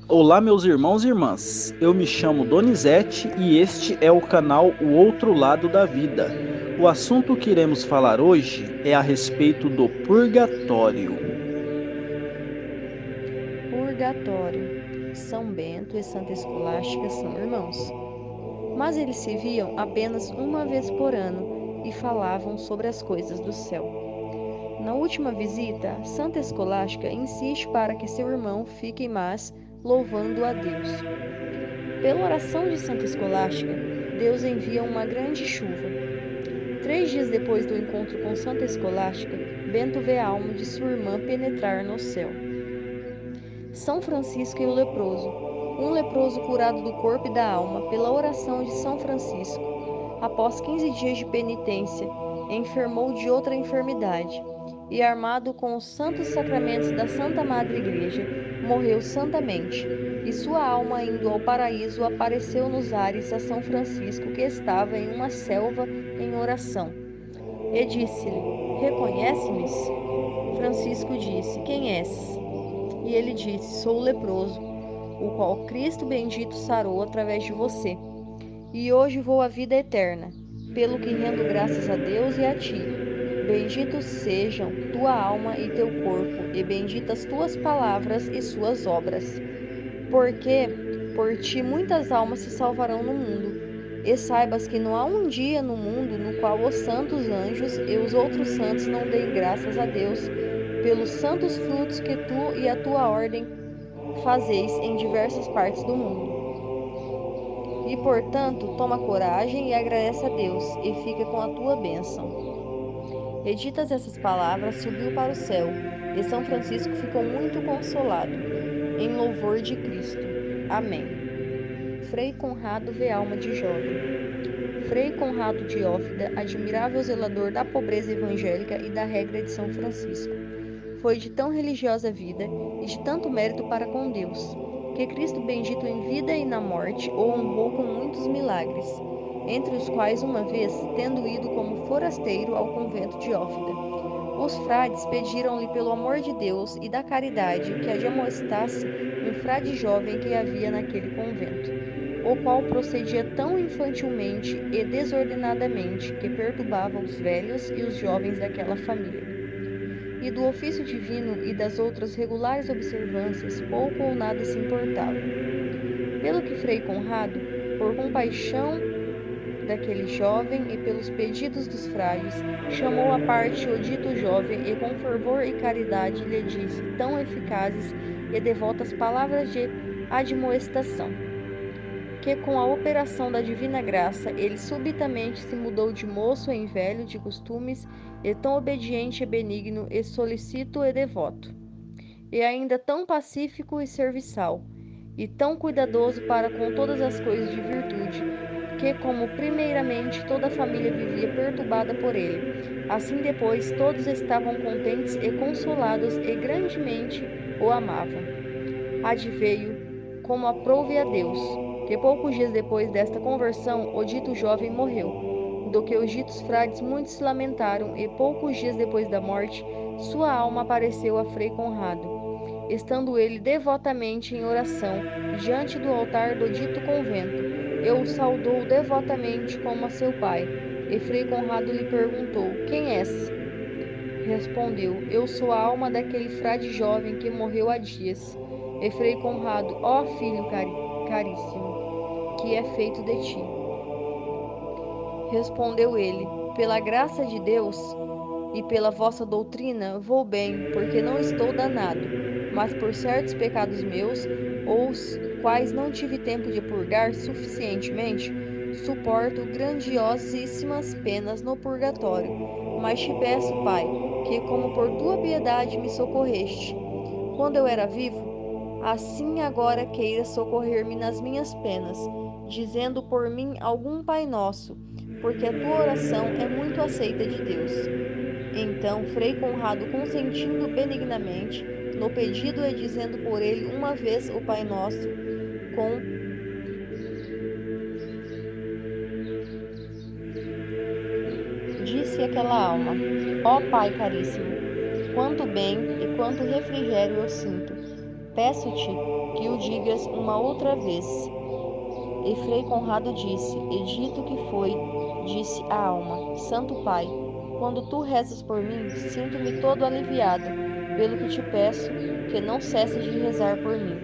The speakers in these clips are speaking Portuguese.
Olá, meus irmãos e irmãs. Eu me chamo Donizete e este é o canal O Outro Lado da Vida. O assunto que iremos falar hoje é a respeito do purgatório. Purgatório. São Bento e Santa Escolástica são irmãos, mas eles se viam apenas uma vez por ano e falavam sobre as coisas do céu. Na última visita, Santa Escolástica insiste para que seu irmão fique mais louvando a Deus. Pela oração de Santa Escolástica, Deus envia uma grande chuva. 3 dias depois do encontro com Santa Escolástica, Bento vê a alma de sua irmã penetrar no céu. São Francisco e o leproso. Um leproso curado do corpo e da alma pela oração de São Francisco, após 15 dias de penitência, enfermou de outra enfermidade e, armado com os santos sacramentos da Santa Madre Igreja, morreu santamente. E sua alma, indo ao paraíso, apareceu nos ares a São Francisco, que estava em uma selva em oração. E disse-lhe: Reconhece-me? Francisco disse: Quem és? E ele disse: Sou o leproso, o qual Cristo bendito sarou através de você. E hoje vou à vida eterna, pelo que rendo graças a Deus e a ti. Benditos sejam tua alma e teu corpo, e benditas tuas palavras e suas obras. Porque por ti muitas almas se salvarão no mundo. E saibas que não há um dia no mundo no qual os santos anjos e os outros santos não deem graças a Deus pelos santos frutos que tu e a tua ordem fazeis em diversas partes do mundo. E, portanto, toma coragem e agradece a Deus, e fica com a tua bênção. E ditas essas palavras, subiu para o céu, e São Francisco ficou muito consolado, em louvor de Cristo. Amém. Frei Conrado vê alma de jovem. Frei Conrado de Ófida, admirável zelador da pobreza evangélica e da regra de São Francisco, foi de tão religiosa vida e de tanto mérito para com Deus, que Cristo bendito em vida e na morte o honrou com muitos milagres, entre os quais uma vez, tendo ido como forasteiro ao convento de Ófida, os frades pediram-lhe pelo amor de Deus e da caridade que admoestasse um frade jovem que havia naquele convento, o qual procedia tão infantilmente e desordenadamente que perturbava os velhos e os jovens daquela família. E do ofício divino e das outras regulares observâncias pouco ou nada se importava. Pelo que Frei Conrado, por compaixão daquele jovem e pelos pedidos dos frades, chamou à parte o dito jovem e com fervor e caridade lhe disse tão eficazes e devotas palavras de admoestação, que com a operação da divina graça ele subitamente se mudou de moço em velho de costumes e tão obediente e benigno e solicito e devoto, e ainda tão pacífico e serviçal, e tão cuidadoso para com todas as coisas de virtude, que como primeiramente toda a família vivia perturbada por ele, assim depois todos estavam contentes e consolados e grandemente o amavam. Adveio, como aprouve a Deus, que poucos dias depois desta conversão o dito jovem morreu, do que os ditos frades muito se lamentaram, e poucos dias depois da morte, sua alma apareceu a Frei Conrado, estando ele devotamente em oração diante do altar do dito convento, e o saudou devotamente como a seu pai. E Frei Conrado lhe perguntou: Quem és? Respondeu: Eu sou a alma daquele frade jovem que morreu há dias. E Frei Conrado: Ó filho caríssimo, que é feito de ti? Respondeu ele: Pela graça de Deus e pela vossa doutrina vou bem, porque não estou danado, mas por certos pecados meus, os quais não tive tempo de purgar suficientemente, suporto grandiosíssimas penas no purgatório. Mas te peço, Pai, que como por tua piedade me socorreste, quando eu era vivo, assim agora queira socorrer-me nas minhas penas, dizendo por mim algum Pai Nosso, porque a tua oração é muito aceita de Deus. Então Frei Conrado, consentindo benignamente no pedido e dizendo por ele uma vez o Pai Nosso, com disse aquela alma: Ó Pai caríssimo, quanto bem e quanto refrigério eu sinto Peço-te que o digas uma outra vez. E Frei Conrado disse, e dito que foi, disse a alma, Santo Pai, quando tu rezas por mim, sinto-me todo aliviado, pelo que te peço, que não cesses de rezar por mim.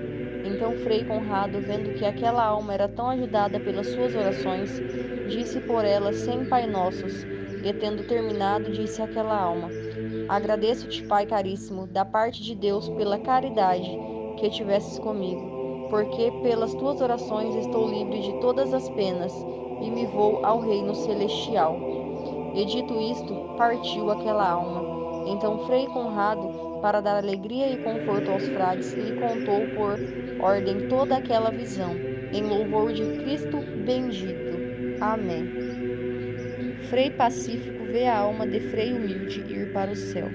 Então Frei Conrado, vendo que aquela alma era tão ajudada pelas suas orações, disse por ela 100 Pai Nossos, e tendo terminado, disse àquela alma, agradeço-te, Pai caríssimo, da parte de Deus, pela caridade que tivesses comigo, porque pelas tuas orações estou livre de todas as penas e me vou ao reino celestial. E dito isto, partiu aquela alma. Então Frei Conrado, para dar alegria e conforto aos frades, lhe contou por ordem toda aquela visão, em louvor de Cristo bendito. Amém. Frei Pacífico vê a alma de Frei Humilde ir para o céu.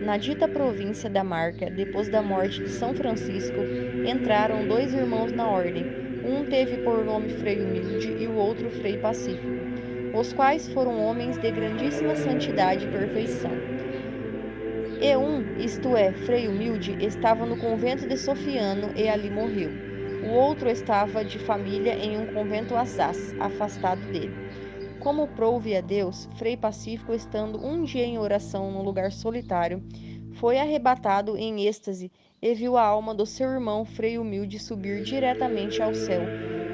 Na dita província da Marca, depois da morte de São Francisco, entraram dois irmãos na ordem. Um teve por nome Frei Humilde e o outro Frei Pacífico, os quais foram homens de grandíssima santidade e perfeição. E um, isto é, Frei Humilde, estava no convento de Sofiano e ali morreu. O outro estava de família em um convento assaz, afastado dele. Como prouve a Deus, Frei Pacífico, estando um dia em oração num lugar solitário, foi arrebatado em êxtase e viu a alma do seu irmão Frei Humilde subir diretamente ao céu,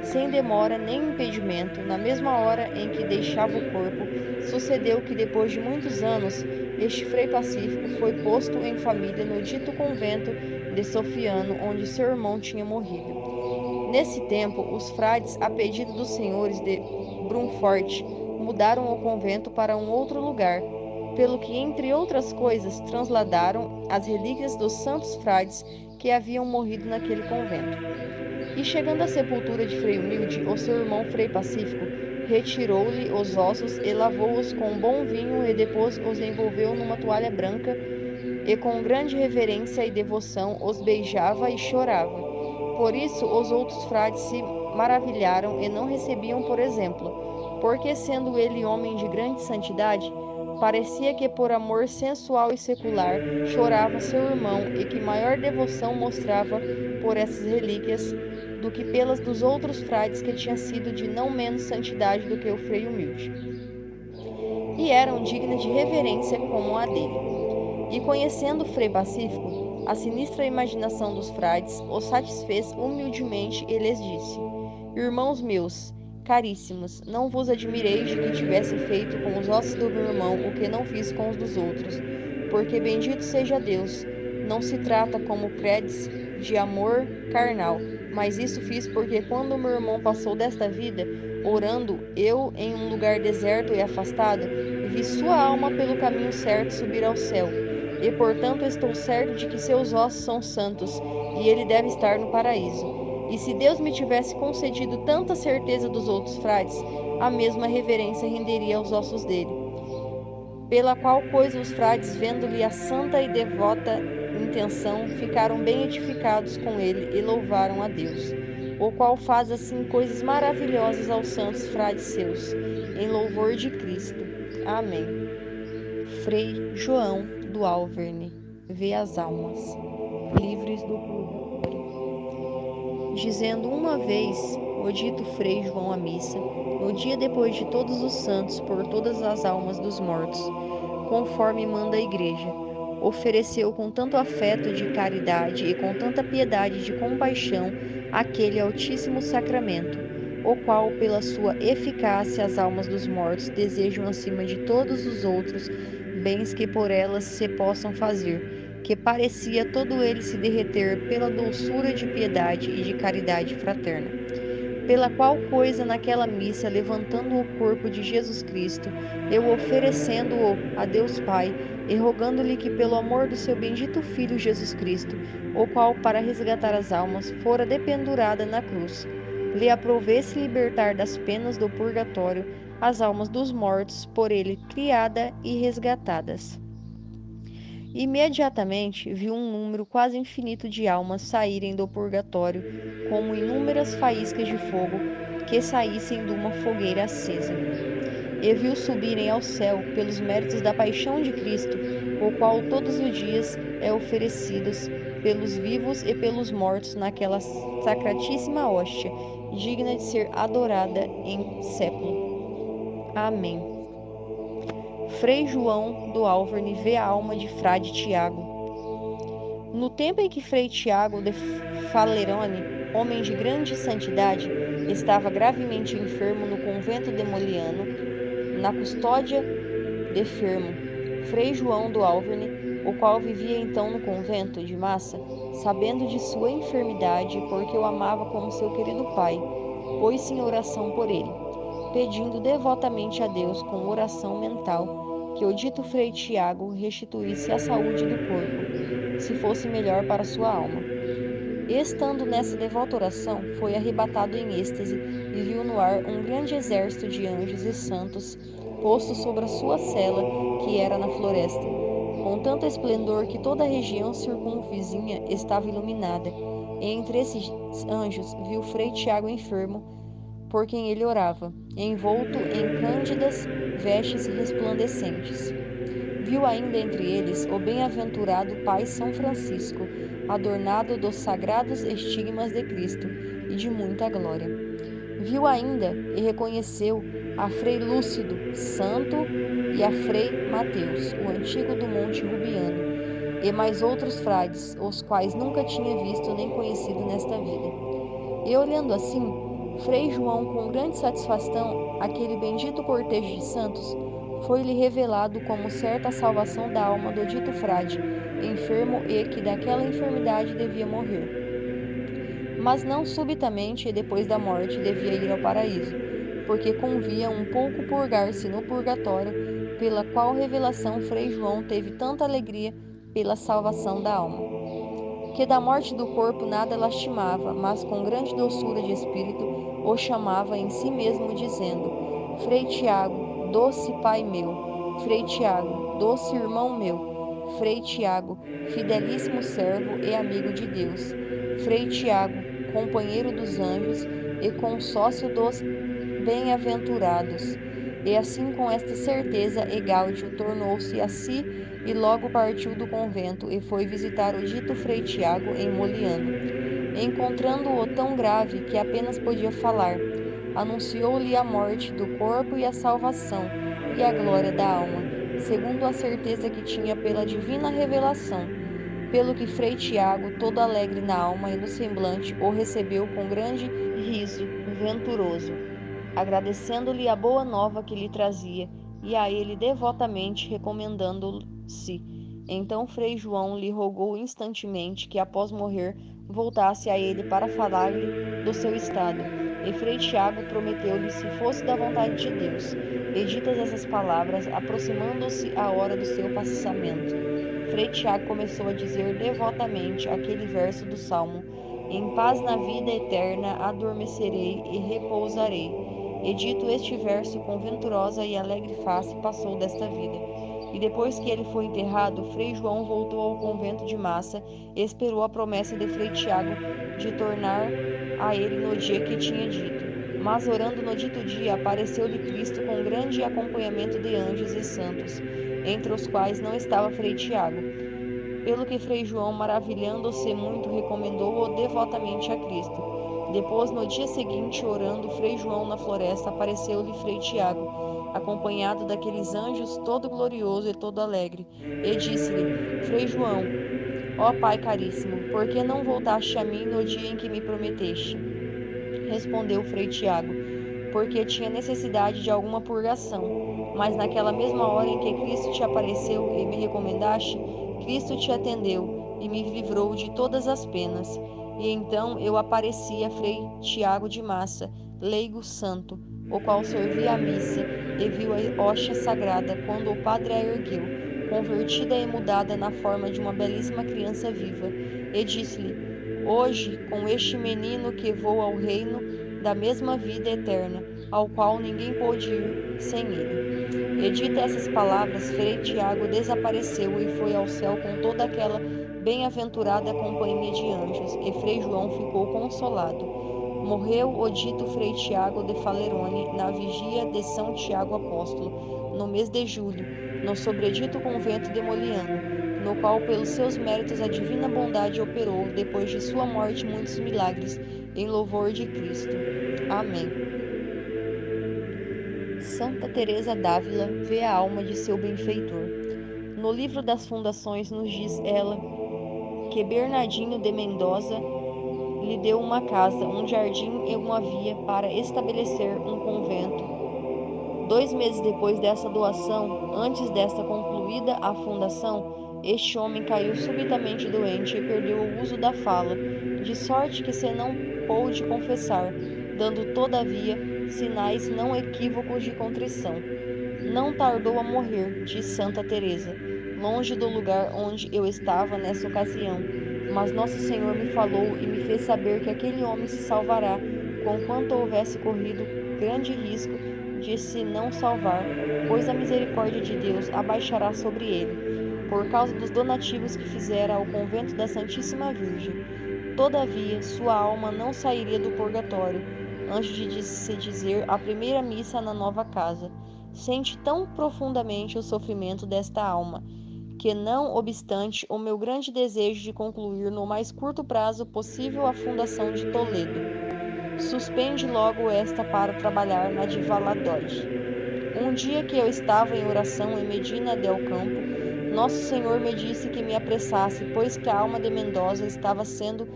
sem demora nem impedimento. Na mesma hora em que deixava o corpo, sucedeu que depois de muitos anos, este Frei Pacífico foi posto em família no dito convento de Sofiano, onde seu irmão tinha morrido. Nesse tempo, os frades, a pedido dos senhores de Brunfort, mudaram o convento para um outro lugar, pelo que, entre outras coisas, transladaram as relíquias dos santos frades que haviam morrido naquele convento. E chegando à sepultura de Frei Humilde, o seu irmão Frei Pacífico retirou-lhe os ossos e lavou-os com bom vinho e depois os envolveu numa toalha branca e com grande reverência e devoção os beijava e chorava. Por isso os outros frades se maravilharam e não recebiam por exemplo, porque sendo ele homem de grande santidade, parecia que por amor sensual e secular chorava seu irmão e que maior devoção mostrava por essas relíquias do que pelas dos outros frades que tinha sido de não menos santidade do que o Frei Humilde, e eram dignas de reverência como a dele. E conhecendo Frei Pacífico, a sinistra imaginação dos frades os satisfez humildemente e lhes disse: Irmãos meus, caríssimos, não vos admireis de que tivesse feito com os ossos do meu irmão o que não fiz com os dos outros, porque bendito seja Deus, não se trata, como credes, de amor carnal, mas isso fiz porque quando o meu irmão passou desta vida, orando eu em um lugar deserto e afastado, vi sua alma pelo caminho certo subir ao céu. E portanto estou certo de que seus ossos são santos, e ele deve estar no paraíso. E se Deus me tivesse concedido tanta certeza dos outros frades, a mesma reverência renderia aos ossos dele. Pela qual coisa os frades, vendo-lhe a santa e devota intenção, ficaram bem edificados com ele e louvaram a Deus, o qual faz assim coisas maravilhosas aos santos frades seus, em louvor de Cristo. Amém. Frei João do Alverne, vê as almas, livres do purgatório. Dizendo uma vez o dito Frei João à missa, no dia depois de todos os santos, por todas as almas dos mortos, conforme manda a Igreja, ofereceu com tanto afeto de caridade e com tanta piedade de compaixão aquele altíssimo sacramento, o qual, pela sua eficácia, as almas dos mortos desejam acima de todos os outros bens que por elas se possam fazer, que parecia todo ele se derreter pela doçura de piedade e de caridade fraterna. Pela qual coisa naquela missa, levantando o corpo de Jesus Cristo, eu oferecendo-o a Deus Pai, e rogando-lhe que pelo amor do seu bendito Filho Jesus Cristo, o qual para resgatar as almas fora dependurada na cruz, lhe aprovesse libertar das penas do purgatório as almas dos mortos por ele criada e resgatadas. Imediatamente viu um número quase infinito de almas saírem do purgatório, como inúmeras faíscas de fogo que saíssem de uma fogueira acesa. E viu subirem ao céu, pelos méritos da paixão de Cristo, o qual todos os dias é oferecidos pelos vivos e pelos mortos naquela sacratíssima hóstia, digna de ser adorada em século. Amém. Frei João do Alverne vê a alma de Frade Tiago. No tempo em que Frei Tiago de Falerone, homem de grande santidade, estava gravemente enfermo no convento de Moliano, na custódia de Fermo, Frei João do Alverne, o qual vivia então no convento de Massa, sabendo de sua enfermidade, porque o amava como seu querido pai, pôs-se em oração por ele, pedindo devotamente a Deus com oração mental que o dito Frei Tiago restituísse a saúde do corpo, se fosse melhor para sua alma. Estando nessa devota oração, foi arrebatado em êxtase e viu no ar um grande exército de anjos e santos posto sobre a sua cela, que era na floresta, com tanto esplendor que toda a região circunvizinha estava iluminada. E entre esses anjos viu Frei Tiago enfermo, por quem ele orava, envolto em cândidas vestes resplandecentes. Viu ainda entre eles o bem-aventurado Pai São Francisco, adornado dos sagrados estigmas de Cristo e de muita glória. Viu ainda e reconheceu a Frei Lúcido, santo, e a Frei Mateus, o antigo do Monte Rubiano, e mais outros frades, os quais nunca tinha visto nem conhecido nesta vida. E olhando assim, Frei João, com grande satisfação, aquele bendito cortejo de santos, foi-lhe revelado como certa salvação da alma do dito frade, enfermo e que daquela enfermidade devia morrer. Mas não subitamente e depois da morte devia ir ao paraíso, porque convia um pouco purgar-se no purgatório, pela qual revelação Frei João teve tanta alegria pela salvação da alma. Que da morte do corpo nada lastimava, mas com grande doçura de espírito o chamava em si mesmo, dizendo: Frei Tiago, doce Pai meu, Frei Tiago, doce irmão meu, Frei Tiago, fidelíssimo servo e amigo de Deus, Frei Tiago, companheiro dos anjos e consócio dos bem-aventurados. E assim, com esta certeza, Egáudio tornou-se a si e logo partiu do convento e foi visitar o dito Frei Tiago em Moliano. Encontrando-o tão grave que apenas podia falar, anunciou-lhe a morte do corpo e a salvação e a glória da alma, segundo a certeza que tinha pela divina revelação. Pelo que Frei Tiago, todo alegre na alma e no semblante, o recebeu com grande riso venturoso, agradecendo-lhe a boa nova que lhe trazia, e a ele devotamente recomendando-se. Então Frei João lhe rogou instantemente que, após morrer, voltasse a ele para falar-lhe do seu estado. E Frei Tiago prometeu-lhe, se fosse da vontade de Deus. E ditas essas palavras, aproximando-se a hora do seu passamento, Frei Tiago começou a dizer devotamente aquele verso do Salmo: Em paz na vida eterna adormecerei e repousarei. E dito este verso, com venturosa e alegre face, passou desta vida. E depois que ele foi enterrado, Frei João voltou ao convento de Massa e esperou a promessa de Frei Tiago de tornar a ele no dia que tinha dito. Mas orando no dito dia, apareceu-lhe Cristo com grande acompanhamento de anjos e santos, entre os quais não estava Frei Tiago. Pelo que Frei João, maravilhando-se muito, recomendou-o devotamente a Cristo. Depois, no dia seguinte, orando Frei João na floresta, apareceu-lhe Frei Tiago, acompanhado daqueles anjos, todo glorioso e todo alegre, e disse-lhe: Frei João, ó Pai caríssimo, por que não voltaste a mim no dia em que me prometeste? Respondeu Frei Tiago: porque tinha necessidade de alguma purgação. Mas naquela mesma hora em que Cristo te apareceu e me recomendaste, Cristo te atendeu e me livrou de todas as penas. E então eu apareci a Frei Tiago de Massa, leigo santo, o qual servia a missa e viu a hóstia sagrada quando o padre a ergueu, convertida e mudada na forma de uma belíssima criança viva, e disse-lhe: Hoje, com este menino que voa ao reino da mesma vida eterna, ao qual ninguém pôde ir sem ele. E dita essas palavras, Frei Tiago desapareceu e foi ao céu com toda aquela bem-aventurada companhia de anjos, e Frei João ficou consolado. Morreu o dito Frei Tiago de Falerone na vigia de São Tiago Apóstolo, no mês de julho, no sobredito convento de Moliano, no qual pelos seus méritos a divina bondade operou, depois de sua morte, muitos milagres em louvor de Cristo. Amém. Santa Teresa d'Ávila vê a alma de seu benfeitor. No livro das Fundações nos diz ela que Bernardino de Mendoza lhe deu uma casa, um jardim e uma via para estabelecer um convento. 2 meses depois dessa doação, antes desta concluída a fundação, este homem caiu subitamente doente e perdeu o uso da fala, de sorte que se não pôde confessar, dando todavia sinais não equívocos de contrição. Não tardou a morrer, diz Santa Teresa, longe do lugar onde eu estava nessa ocasião, mas Nosso Senhor me falou e me fez saber que aquele homem se salvará, conquanto houvesse corrido grande risco de se não salvar, pois a misericórdia de Deus abaixará sobre ele, por causa dos donativos que fizera ao convento da Santíssima Virgem. Todavia, sua alma não sairia do purgatório, antes de se dizer a primeira missa na nova casa. Sente tão profundamente o sofrimento desta alma, que não obstante o meu grande desejo de concluir no mais curto prazo possível a fundação de Toledo, suspende logo esta para trabalhar na de Valladolid. Um dia que eu estava em oração em Medina del Campo, Nosso Senhor me disse que me apressasse, pois que a alma de Mendoza estava sendo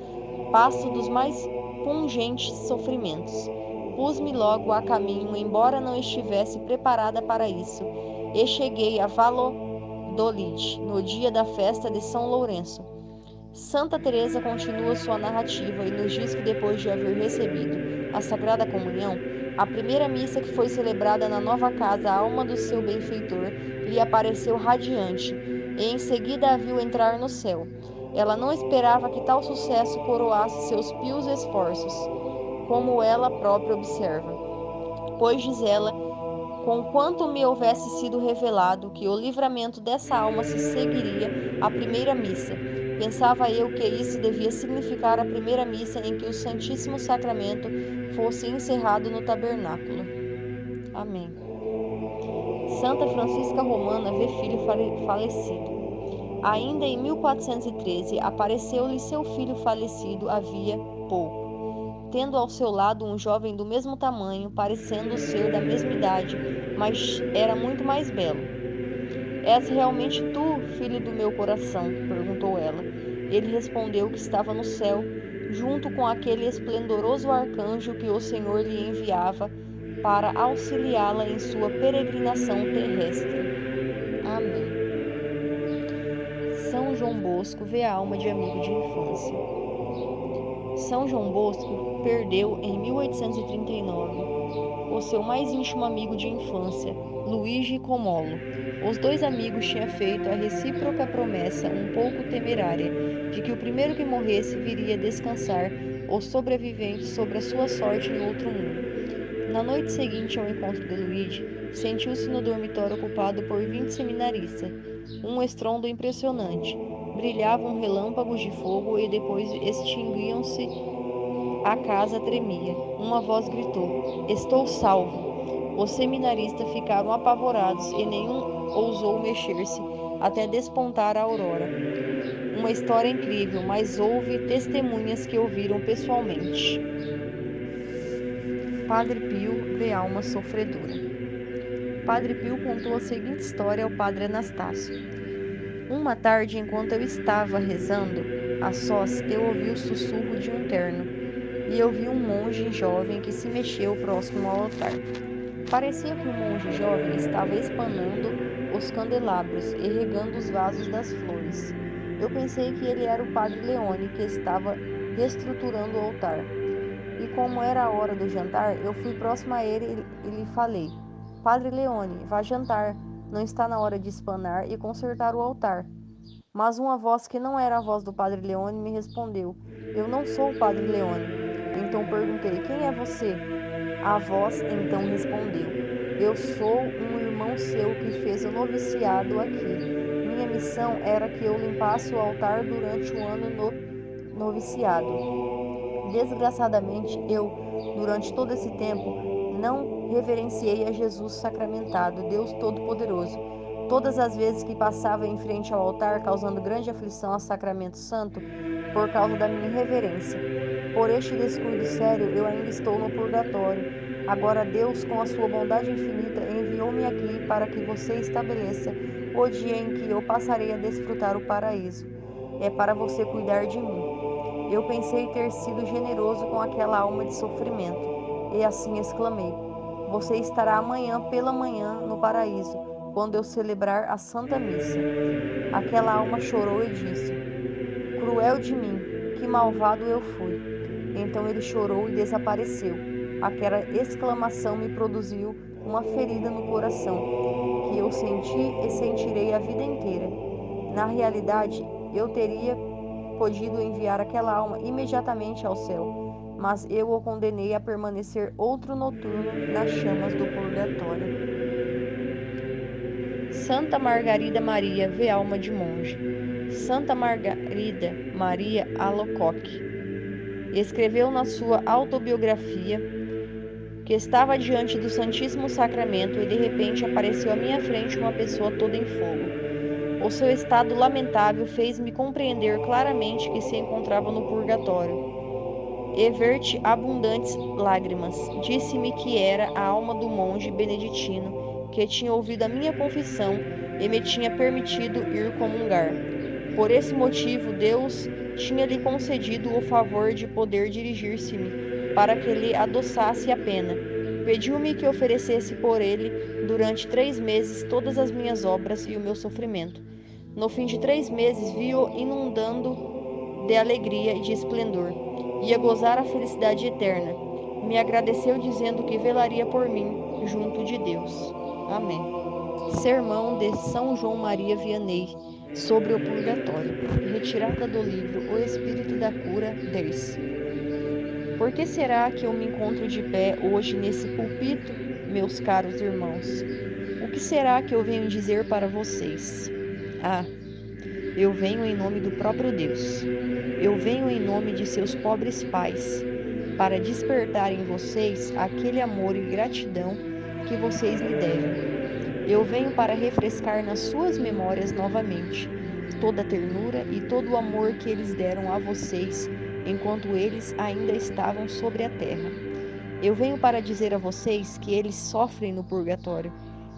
pasto dos mais pungentes sofrimentos. Pus-me logo a caminho, embora não estivesse preparada para isso, e cheguei a Valladolid no dia da festa de São Lourenço. Santa Teresa continua sua narrativa e nos diz que depois de haver recebido a Sagrada Comunhão, a primeira missa que foi celebrada na nova casa, a alma do seu benfeitor lhe apareceu radiante, e em seguida a viu entrar no céu. Ela não esperava que tal sucesso coroasse seus pios esforços, como ela própria observa. Pois diz ela, conquanto me houvesse sido revelado que o livramento dessa alma se seguiria à primeira missa, pensava eu que isso devia significar a primeira missa em que o Santíssimo Sacramento fosse encerrado no tabernáculo. Amém. Santa Francisca Romana vê filho falecido. Ainda em 1413, apareceu-lhe seu filho falecido havia pouco, tendo ao seu lado um jovem do mesmo tamanho, parecendo ser da mesma idade, mas era muito mais belo. És realmente tu, filho do meu coração? Perguntou ela. Ele respondeu que estava no céu, junto com aquele esplendoroso arcanjo que o Senhor lhe enviava para auxiliá-la em sua peregrinação terrestre. Amém. São João Bosco vê a alma de amigo de infância. São João Bosco perdeu em 1839 o seu mais íntimo amigo de infância, Luigi Comolo. Os dois amigos tinham feito a recíproca promessa, um pouco temerária, de que o primeiro que morresse viria descansar os sobreviventes sobre a sua sorte no outro mundo. Na noite seguinte ao encontro de Luigi, sentiu-se no dormitório ocupado por 20 seminaristas. Um estrondo impressionante. Brilhavam relâmpagos de fogo e depois extinguiam-se. A casa tremia. Uma voz gritou: Estou salvo! Os seminaristas ficaram apavorados e nenhum ousou mexer-se até despontar a aurora. Uma história incrível, mas houve testemunhas que ouviram pessoalmente. Padre Pio vê alma sofredora. Padre Pio contou a seguinte história ao padre Anastácio. Uma tarde, enquanto eu estava rezando, a sós, eu ouvi o sussurro de um terno, e eu vi um monge jovem que se mexeu próximo ao altar. Parecia que o monge jovem estava espanando os candelabros e regando os vasos das flores. Eu pensei que ele era o padre Leone, que estava reestruturando o altar. E como era a hora do jantar, eu fui próximo a ele e lhe falei: Padre Leone, vá jantar, não está na hora de espanar e consertar o altar. Mas uma voz que não era a voz do Padre Leone me respondeu: Eu não sou o Padre Leone. Então perguntei: Quem é você? A voz então respondeu: Eu sou um irmão seu que fez o noviciado aqui. Minha missão era que eu limpasse o altar durante o ano no noviciado. Desgraçadamente, eu, durante todo esse tempo, não reverenciei a Jesus sacramentado, Deus Todo-Poderoso. todas as vezes que passava em frente ao altar, causando grande aflição ao sacramento santo, por causa da minha irreverência. Por este descuido sério, eu ainda estou no purgatório. Agora Deus, com a sua bondade infinita, enviou-me aqui para que você estabeleça o dia em que eu passarei a desfrutar o paraíso. É para você cuidar de mim. Eu pensei ter sido generoso com aquela alma de sofrimento, e assim exclamei: Você estará amanhã pela manhã no paraíso, quando eu celebrar a Santa Missa. Aquela alma chorou e disse: Cruel de mim, que malvado eu fui. Então ele chorou e desapareceu. Aquela exclamação me produziu uma ferida no coração, que eu senti e sentirei a vida inteira. Na realidade, eu teria podido enviar aquela alma imediatamente ao céu, mas eu o condenei a permanecer outro noturno nas chamas do purgatório. Santa Margarida Maria vê alma de monge. Santa Margarida Maria Alacoque escreveu na sua autobiografia que estava diante do Santíssimo Sacramento e de repente apareceu à minha frente uma pessoa toda em fogo. O seu estado lamentável fez-me compreender claramente que se encontrava no purgatório. E verte abundantes lágrimas. Disse-me que era a alma do monge beneditino que tinha ouvido a minha confissão e me tinha permitido ir comungar. Por esse motivo, Deus tinha-lhe concedido o favor de poder dirigir-se-me para que lhe adoçasse a pena. Pediu-me que oferecesse por ele, durante 3 meses, todas as minhas obras e o meu sofrimento. No fim de 3 meses, vi-o inundando de alegria e de esplendor. Ia gozar a felicidade eterna. Me agradeceu dizendo que velaria por mim junto de Deus. Amém. Sermão de São João Maria Vianney sobre o purgatório. Retirada do livro O Espírito da Cura, Ders. Por que será que eu me encontro de pé hoje nesse púlpito, meus caros irmãos? O que será que eu venho dizer para vocês? Ah, eu venho em nome do próprio Deus. Eu venho em nome de seus pobres pais, para despertar em vocês aquele amor e gratidão que vocês lhe devem. Eu venho para refrescar nas suas memórias novamente toda a ternura e todo o amor que eles deram a vocês enquanto eles ainda estavam sobre a terra. Eu venho para dizer a vocês que eles sofrem no purgatório,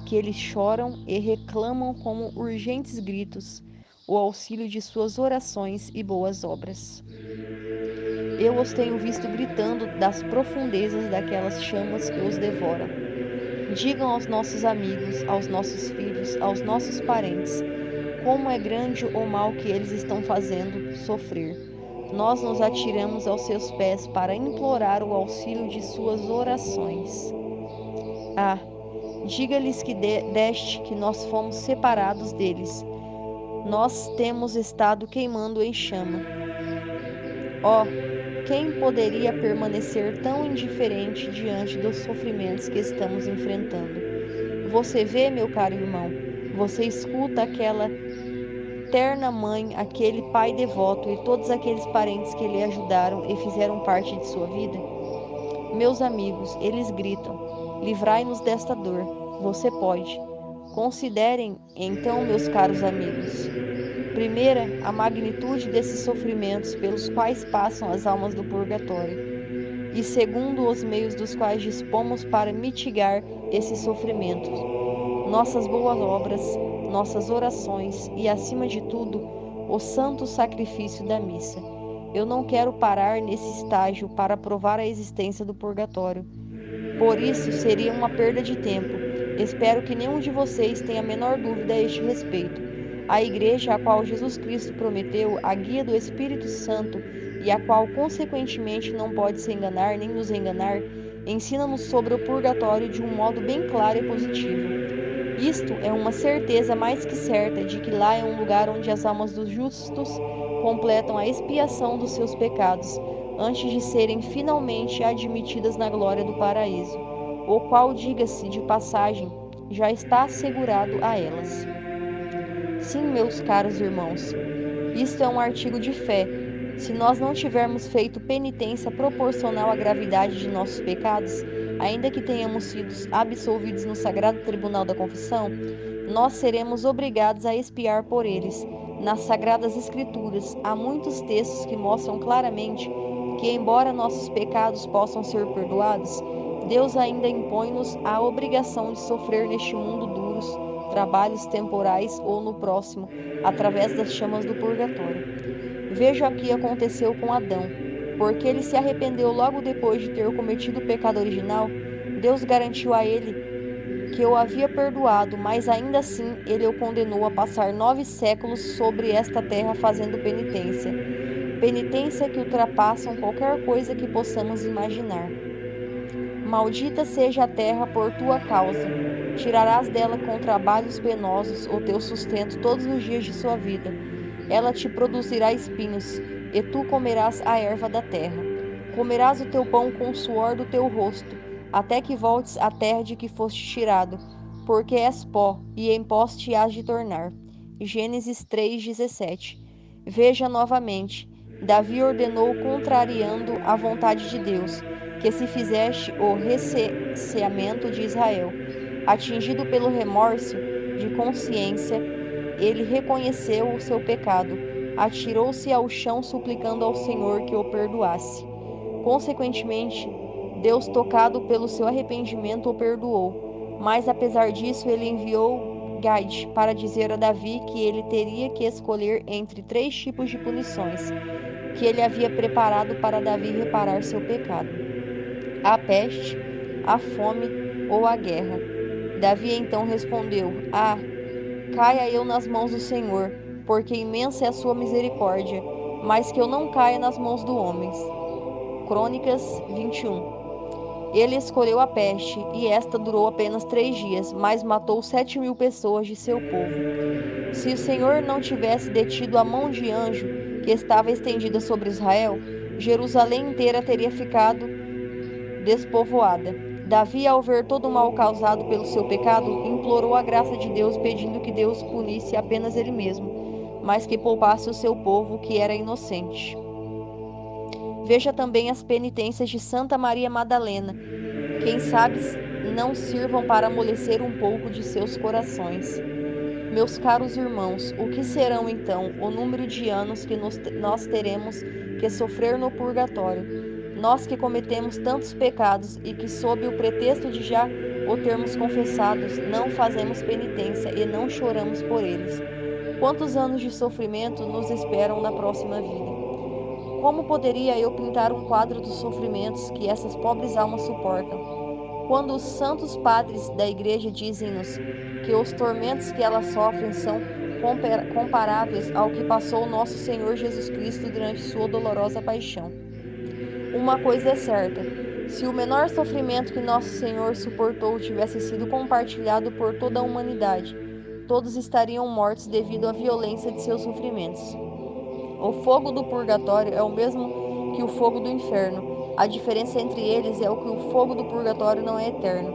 que eles choram e reclamam como urgentes gritos o auxílio de suas orações e boas obras. Eu os tenho visto gritando das profundezas daquelas chamas que os devoram. Digam aos nossos amigos, aos nossos filhos, aos nossos parentes, como é grande o mal que eles estão fazendo sofrer. Nós nos atiramos aos seus pés para implorar o auxílio de suas orações. Ah, diga-lhes que deste que nós fomos separados deles. Nós temos estado queimando em chama. Ó, quem poderia permanecer tão indiferente diante dos sofrimentos que estamos enfrentando? Você vê, meu caro irmão, você escuta aquela terna mãe, aquele pai devoto e todos aqueles parentes que lhe ajudaram e fizeram parte de sua vida? Meus amigos, eles gritam: livrai-nos desta dor. Você pode. Considerem, então, meus caros amigos. Primeira, a magnitude desses sofrimentos pelos quais passam as almas do purgatório. E segundo, os meios dos quais dispomos para mitigar esses sofrimentos. Nossas boas obras, nossas orações e, acima de tudo, o santo sacrifício da missa. Eu não quero parar nesse estágio para provar a existência do purgatório. Por isso, seria uma perda de tempo. Espero que nenhum de vocês tenha a menor dúvida a este respeito. A igreja a qual Jesus Cristo prometeu a guia do Espírito Santo e a qual, consequentemente, não pode se enganar nem nos enganar, ensina-nos sobre o purgatório de um modo bem claro e positivo. Isto é uma certeza mais que certa de que lá é um lugar onde as almas dos justos completam a expiação dos seus pecados, antes de serem finalmente admitidas na glória do paraíso, o qual, diga-se de passagem, já está assegurado a elas. Sim, meus caros irmãos, isto é um artigo de fé. Se nós não tivermos feito penitência proporcional à gravidade de nossos pecados, ainda que tenhamos sido absolvidos no sagrado tribunal da confissão, nós seremos obrigados a expiar por eles. Nas Sagradas Escrituras, há muitos textos que mostram claramente que, embora nossos pecados possam ser perdoados, Deus ainda impõe-nos a obrigação de sofrer neste mundo duros trabalhos temporais ou no próximo, através das chamas do purgatório. Veja o que aconteceu com Adão. Porque ele se arrependeu logo depois de ter cometido o pecado original, Deus garantiu a ele que o havia perdoado, mas ainda assim ele o condenou a passar 9 séculos sobre esta terra fazendo penitência. Penitência que ultrapassam qualquer coisa que possamos imaginar. Maldita seja a terra por tua causa. Tirarás dela com trabalhos penosos o teu sustento todos os dias de sua vida. Ela te produzirá espinhos, e tu comerás a erva da terra. Comerás o teu pão com o suor do teu rosto, até que voltes à terra de que foste tirado, porque és pó, e em pó te hás de tornar. Gênesis 3:17. Veja novamente, Davi ordenou contrariando a vontade de Deus, que se fizeste o recenseamento de Israel. Atingido pelo remorso de consciência, ele reconheceu o seu pecado, atirou-se ao chão suplicando ao Senhor que o perdoasse. Consequentemente, Deus, tocado pelo seu arrependimento, o perdoou. Mas apesar disso, ele enviou Gade para dizer a Davi que ele teria que escolher entre 3 tipos de punições que ele havia preparado para Davi reparar seu pecado: a peste, a fome ou a guerra. Davi então respondeu: caia eu nas mãos do Senhor, porque imensa é a sua misericórdia, mas que eu não caia nas mãos dos homens. Crônicas 21. Ele escolheu a peste, e esta durou apenas 3 dias, mas matou 7.000 pessoas de seu povo. Se o Senhor não tivesse detido a mão de anjo que estava estendida sobre Israel, Jerusalém inteira teria ficado despovoada. Davi, ao ver todo o mal causado pelo seu pecado, implorou a graça de Deus, pedindo que Deus punisse apenas ele mesmo, mas que poupasse o seu povo, que era inocente. Veja também as penitências de Santa Maria Madalena. Quem sabe não sirvam para amolecer um pouco de seus corações. Meus caros irmãos, o que serão então o número de anos que nós teremos que sofrer no purgatório? Nós que cometemos tantos pecados e que, sob o pretexto de já o termos confessados, não fazemos penitência e não choramos por eles. Quantos anos de sofrimento nos esperam na próxima vida? Como poderia eu pintar um quadro dos sofrimentos que essas pobres almas suportam? Quando os santos padres da Igreja dizem-nos que os tormentos que elas sofrem são comparáveis ao que passou nosso Senhor Jesus Cristo durante sua dolorosa paixão. Uma coisa é certa: se o menor sofrimento que nosso Senhor suportou tivesse sido compartilhado por toda a humanidade, todos estariam mortos devido à violência de seus sofrimentos. O fogo do purgatório é o mesmo que o fogo do inferno. A diferença entre eles é que o fogo do purgatório não é eterno.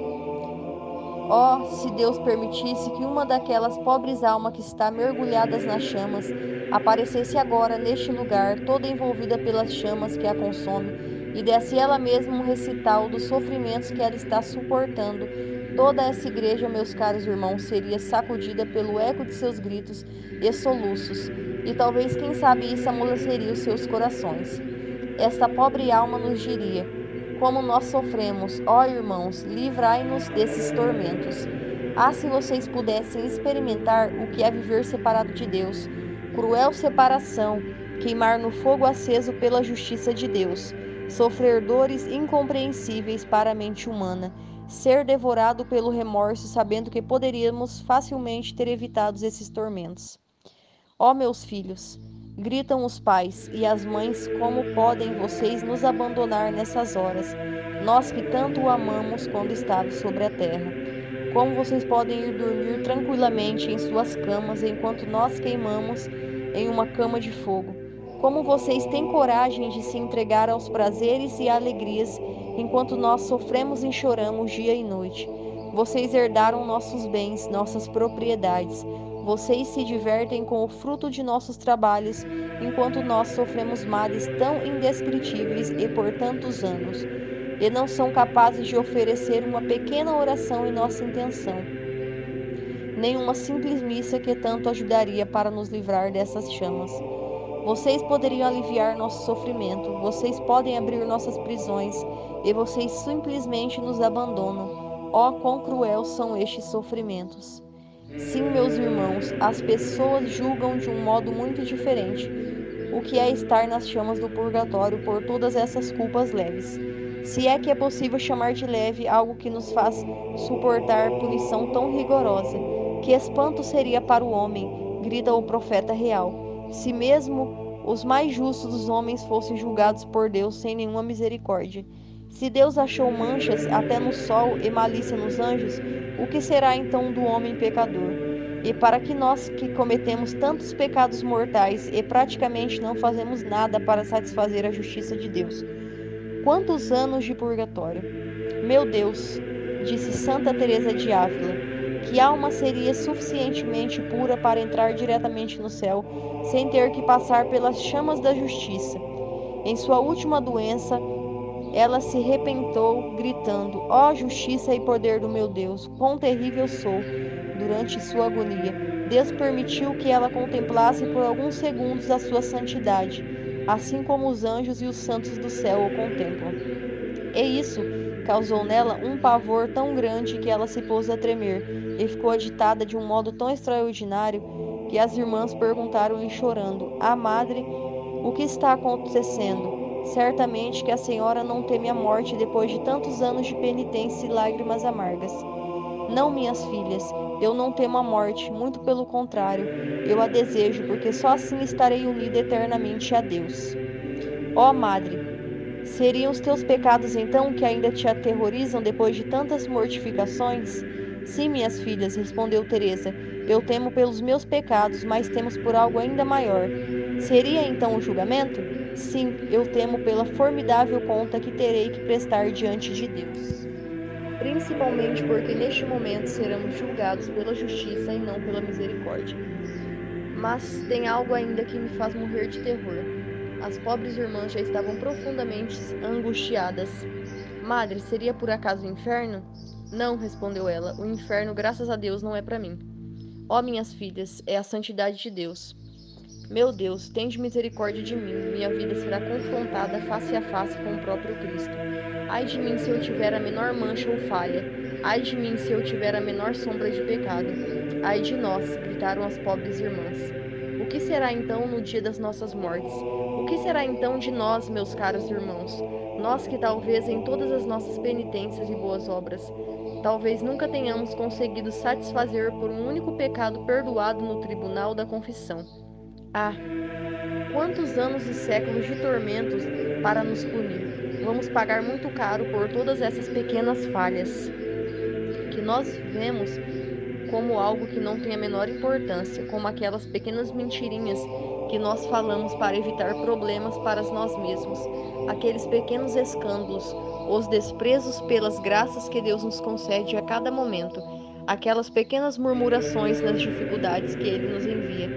Oh, se Deus permitisse que uma daquelas pobres almas que está mergulhadas nas chamas aparecesse agora neste lugar, toda envolvida pelas chamas que a consome, e desse ela mesma um recital dos sofrimentos que ela está suportando, toda essa igreja, meus caros irmãos, seria sacudida pelo eco de seus gritos e soluços, e talvez, quem sabe, isso amoleceria os seus corações. Esta pobre alma nos diria: como nós sofremos, ó irmãos, livrai-nos desses tormentos. Ah, se vocês pudessem experimentar o que é viver separado de Deus, cruel separação, queimar no fogo aceso pela justiça de Deus, sofrer dores incompreensíveis para a mente humana, ser devorado pelo remorso, sabendo que poderíamos facilmente ter evitado esses tormentos. Ó meus filhos, gritam os pais e as mães, como podem vocês nos abandonar nessas horas, nós que tanto o amamos quando estava sobre a terra? Como vocês podem ir dormir tranquilamente em suas camas enquanto nós queimamos em uma cama de fogo? Como vocês têm coragem de se entregar aos prazeres e alegrias enquanto nós sofremos e choramos dia e noite? Vocês herdaram nossos bens, nossas propriedades. Vocês se divertem com o fruto de nossos trabalhos, enquanto nós sofremos males tão indescritíveis e por tantos anos, e não são capazes de oferecer uma pequena oração em nossa intenção. nem uma simples missa que tanto ajudaria para nos livrar dessas chamas. Vocês poderiam aliviar nosso sofrimento, vocês podem abrir nossas prisões, e vocês simplesmente nos abandonam. Oh, quão cruel são estes sofrimentos! Sim, meus irmãos, as pessoas julgam de um modo muito diferente o que é estar nas chamas do purgatório por todas essas culpas leves. Se é que é possível chamar de leve algo que nos faz suportar punição tão rigorosa. Que espanto seria para o homem, grita o profeta real, se mesmo os mais justos dos homens fossem julgados por Deus sem nenhuma misericórdia. Se Deus achou manchas até no sol e malícia nos anjos, o que será então do homem pecador? E para que nós que cometemos tantos pecados mortais e praticamente não fazemos nada para satisfazer a justiça de Deus? Quantos anos de purgatório? Meu Deus, disse Santa Teresa de Ávila, que alma seria suficientemente pura para entrar diretamente no céu, sem ter que passar pelas chamas da justiça. Em sua última doença, ela se repentou, gritando: ó justiça e poder do meu Deus, quão terrível sou! Durante sua agonia, Deus permitiu que ela contemplasse por alguns segundos a sua santidade, assim como os anjos e os santos do céu o contemplam. E isso causou nela um pavor tão grande que ela se pôs a tremer e ficou agitada de um modo tão extraordinário que as irmãs perguntaram-lhe chorando: ah, madre, o que está acontecendo? Certamente que a senhora não teme a morte depois de tantos anos de penitência e lágrimas amargas. Não, minhas filhas, eu não temo a morte, muito pelo contrário, eu a desejo, porque só assim estarei unida eternamente a Deus. Ó Madre, seriam os teus pecados então que ainda te aterrorizam depois de tantas mortificações? Sim, minhas filhas, respondeu Teresa, eu temo pelos meus pecados, mas temos por algo ainda maior. Seria então o julgamento? Sim, eu temo pela formidável conta que terei que prestar diante de Deus. Principalmente porque neste momento seremos julgados pela justiça e não pela misericórdia. Mas tem algo ainda que me faz morrer de terror. As pobres irmãs já estavam profundamente angustiadas. Madre, seria por acaso o inferno? Não, respondeu ela, o inferno, graças a Deus, não é para mim. Ó minhas filhas, é a santidade de Deus. Meu Deus, tende misericórdia de mim, minha vida será confrontada face a face com o próprio Cristo. Ai de mim se eu tiver a menor mancha ou falha, ai de mim se eu tiver a menor sombra de pecado. Ai de nós, gritaram as pobres irmãs. O que será então no dia das nossas mortes? O que será então de nós, meus caros irmãos? Nós que talvez em todas as nossas penitências e boas obras, talvez nunca tenhamos conseguido satisfazer por um único pecado perdoado no tribunal da confissão. Ah, quantos anos e séculos de tormentos para nos punir! Vamos pagar muito caro por todas essas pequenas falhas que nós vemos como algo que não tem a menor importância, como aquelas pequenas mentirinhas que nós falamos para evitar problemas para nós mesmos, aqueles pequenos escândalos, os desprezos pelas graças que Deus nos concede a cada momento, aquelas pequenas murmurações nas dificuldades que Ele nos envia.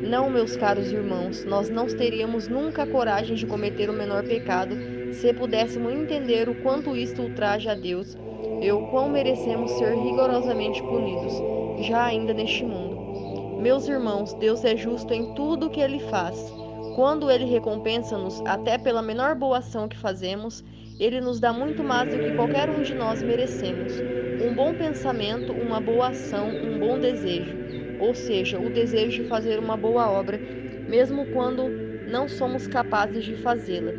Não, meus caros irmãos, nós não teríamos nunca a coragem de cometer o menor pecado se pudéssemos entender o quanto isto ultraja a Deus e o quão merecemos ser rigorosamente punidos, já ainda neste mundo. Meus irmãos, Deus é justo em tudo o que Ele faz. Quando Ele recompensa-nos até pela menor boa ação que fazemos, Ele nos dá muito mais do que qualquer um de nós merecemos. Um bom pensamento, uma boa ação, um bom desejo, ou seja, o desejo de fazer uma boa obra, mesmo quando não somos capazes de fazê-la.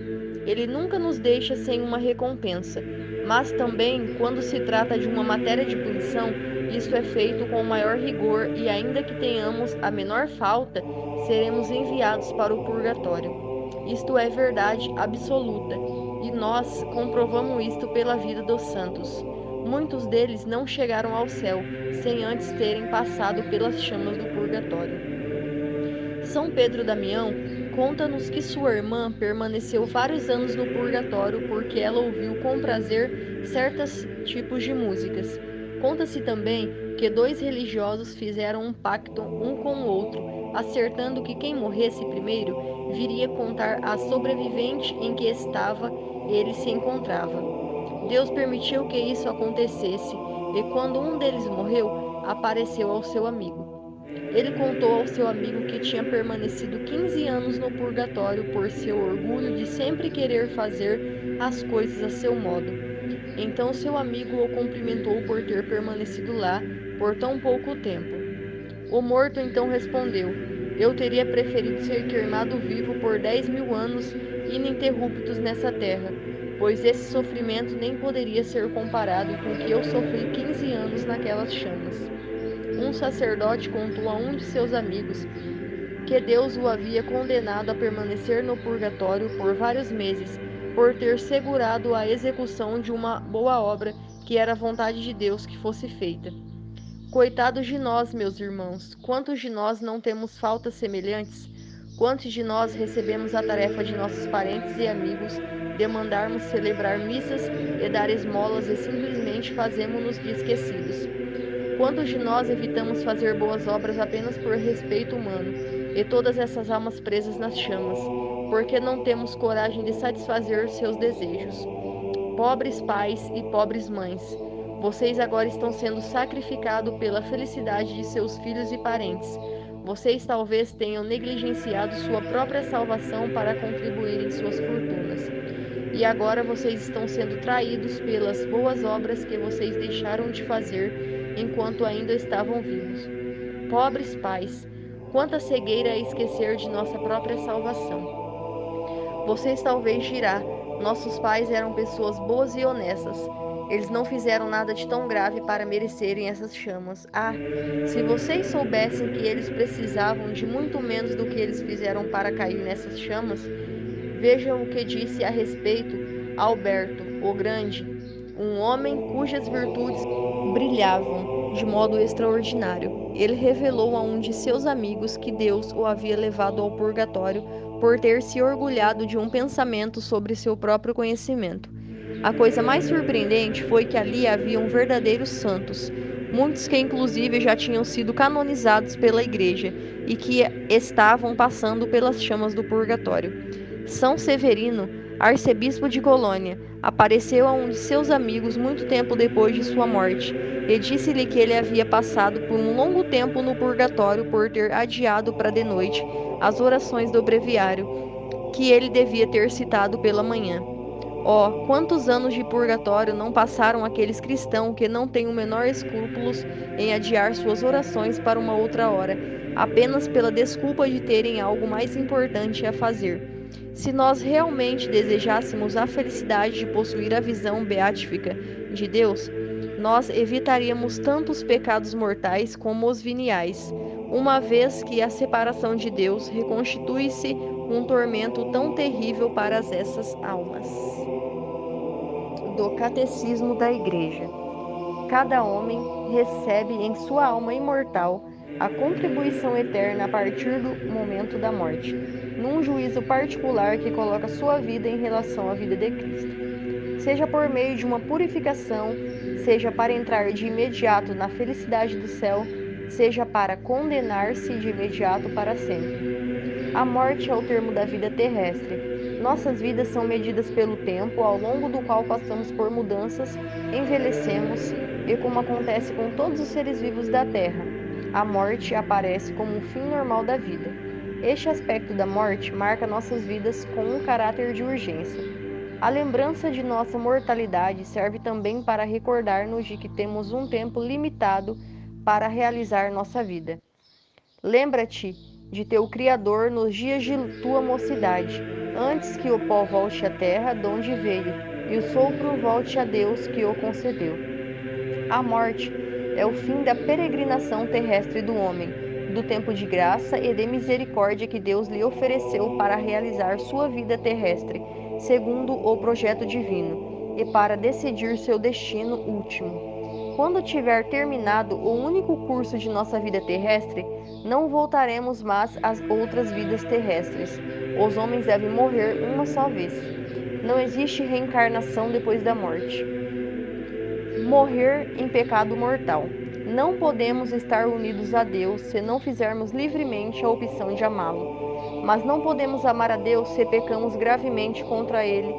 Ele nunca nos deixa sem uma recompensa, mas também, quando se trata de uma matéria de punição, isso é feito com o maior rigor e, ainda que tenhamos a menor falta, seremos enviados para o purgatório. Isto é verdade absoluta, e nós comprovamos isto pela vida dos santos. Muitos deles não chegaram ao céu sem antes terem passado pelas chamas do purgatório. São Pedro Damião conta-nos que sua irmã permaneceu vários anos no purgatório porque ela ouviu com prazer certos tipos de músicas. Conta-se também que dois religiosos fizeram um pacto um com o outro, acertando que quem morresse primeiro viria contar à sobrevivente em que estava ele se encontrava. Deus permitiu que isso acontecesse, e quando um deles morreu, apareceu ao seu amigo. Ele contou ao seu amigo que tinha permanecido 15 anos no purgatório por seu orgulho de sempre querer fazer as coisas a seu modo. Então seu amigo o cumprimentou por ter permanecido lá por tão pouco tempo. O morto então respondeu: Eu teria preferido ser queimado vivo por 10.000 anos ininterruptos nessa terra, pois esse sofrimento nem poderia ser comparado com o que eu sofri 15 anos naquelas chamas. Um sacerdote contou a um de seus amigos que Deus o havia condenado a permanecer no purgatório por vários meses, por ter segurado a execução de uma boa obra que era vontade de Deus que fosse feita. Coitados de nós, meus irmãos, quantos de nós não temos faltas semelhantes? Quantos de nós recebemos a tarefa de nossos parentes e amigos de mandarmos celebrar missas e dar esmolas e simplesmente fazemos-nos de esquecidos? Quantos de nós evitamos fazer boas obras apenas por respeito humano, e todas essas almas presas nas chamas, porque não temos coragem de satisfazer seus desejos? Pobres pais e pobres mães, vocês agora estão sendo sacrificados pela felicidade de seus filhos e parentes. Vocês talvez tenham negligenciado sua própria salvação para contribuir em suas fortunas. E agora vocês estão sendo traídos pelas boas obras que vocês deixaram de fazer enquanto ainda estavam vivos. Pobres pais, quanta cegueira é esquecer de nossa própria salvação. Vocês talvez dirá: nossos pais eram pessoas boas e honestas. Eles não fizeram nada de tão grave para merecerem essas chamas. Ah, se vocês soubessem que eles precisavam de muito menos do que eles fizeram para cair nessas chamas. Vejam o que disse a respeito Alberto o Grande, um homem cujas virtudes brilhavam de modo extraordinário. Ele revelou a um de seus amigos que Deus o havia levado ao purgatório por ter se orgulhado de um pensamento sobre seu próprio conhecimento. A coisa mais surpreendente foi que ali haviam verdadeiros santos, muitos que inclusive já tinham sido canonizados pela igreja e que estavam passando pelas chamas do purgatório. São Severino, arcebispo de Colônia, apareceu a um de seus amigos muito tempo depois de sua morte e disse-lhe que ele havia passado por um longo tempo no purgatório por ter adiado para de noite as orações do breviário, que ele devia ter citado pela manhã. Oh, quantos anos de purgatório não passaram aqueles cristãos que não têm o menor escrúpulos em adiar suas orações para uma outra hora, apenas pela desculpa de terem algo mais importante a fazer. Se nós realmente desejássemos a felicidade de possuir a visão beatífica de Deus, nós evitaríamos tantos pecados mortais como os veniais, uma vez que a separação de Deus reconstitui-se um tormento tão terrível para essas almas. Do Catecismo da Igreja. Cada homem recebe em sua alma imortal a contribuição eterna a partir do momento da morte, num juízo particular que coloca sua vida em relação à vida de Cristo. Seja por meio de uma purificação, seja para entrar de imediato na felicidade do céu, seja para condenar-se de imediato para sempre. A morte é o termo da vida terrestre. Nossas vidas são medidas pelo tempo ao longo do qual passamos por mudanças, envelhecemos e, como acontece com todos os seres vivos da Terra, a morte aparece como um fim normal da vida. Este aspecto da morte marca nossas vidas com um caráter de urgência. A lembrança de nossa mortalidade serve também para recordar-nos de que temos um tempo limitado para realizar nossa vida. Lembra-te de teu Criador nos dias de tua mocidade, antes que o pó volte à terra de onde veio, e o sopro volte a Deus que o concedeu. A morte é o fim da peregrinação terrestre do homem, do tempo de graça e de misericórdia que Deus lhe ofereceu para realizar sua vida terrestre, segundo o projeto divino, e para decidir seu destino último. Quando tiver terminado o único curso de nossa vida terrestre, não voltaremos mais às outras vidas terrestres. Os homens devem morrer uma só vez. Não existe reencarnação depois da morte. Morrer em pecado mortal. Não podemos estar unidos a Deus se não fizermos livremente a opção de amá-lo. Mas não podemos amar a Deus se pecamos gravemente contra Ele,